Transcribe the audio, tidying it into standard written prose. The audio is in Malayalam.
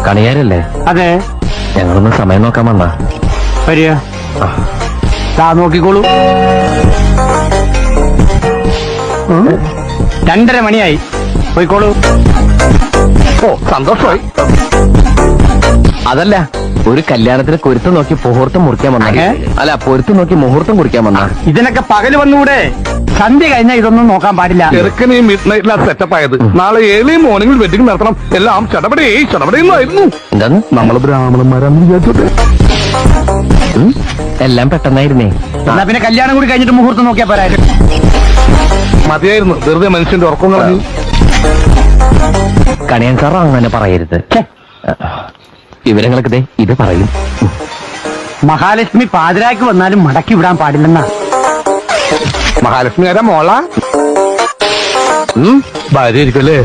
കണിയാരല്ലേ? അതെ. ഞങ്ങളൊന്ന് സമയം നോക്കാൻ വന്നാ. വരിക. നോക്കിക്കോളൂ. 2:30 മണിയായി. പോയിക്കോളൂ. ഓ, സന്തോഷമായി. അതല്ല, ഒരു കല്യാണത്തിന് പൊരുത്തം നോക്കി മുഹൂർത്തം മുറിക്കാൻ വന്ന. അല്ല, പൊരുത്തം നോക്കി മുഹൂർത്തം കുറിക്കാൻ വന്ന. ഇതിനൊക്കെ പകല് വന്നുകൂടെ? സന്ധ്യ കഴിഞ്ഞാൽ ഇതൊന്നും നോക്കാൻ പാടില്ല. ചെറുക്കന് ഈ മിഡ് നൈറ്റിലാണ് സെറ്റപ്പ് ആയത്. നാളെ ഏർലി മോർണിംഗിൽ വെഡിങ് നടത്തണം. എല്ലാം ചടപടേന്നായിരുന്നു. എന്താണ്? നമ്മള് ബ്രാഹ്മണന്മാരാന്ന് വിചാരിച്ചോട്ടെ. എല്ലാം പെട്ടെന്നായിരുന്നേ. എന്നാ പിന്നെ കല്യാണം കൂടി കഴിഞ്ഞിട്ട് മുഹൂർത്തം നോക്കിയാ പോരായിരുന്നു. മതിയായിരുന്നു, വെറുതെ മനുഷ്യന്റെ ഉറക്കം കളഞ്ഞു. കണിയൻ സാർ അങ്ങനെ പറയരുത്. വിവരങ്ങളൊക്കെ ഇത് പറയും. മഹാലക്ഷ്മി പാതിരാക്ക് വന്നാലും മടക്കി വിടാൻ പാടില്ലെന്നാ. മഹാലക്ഷ്മി ആരാ? മോള ഭാര്യ ആയിരിക്കും അല്ലേ?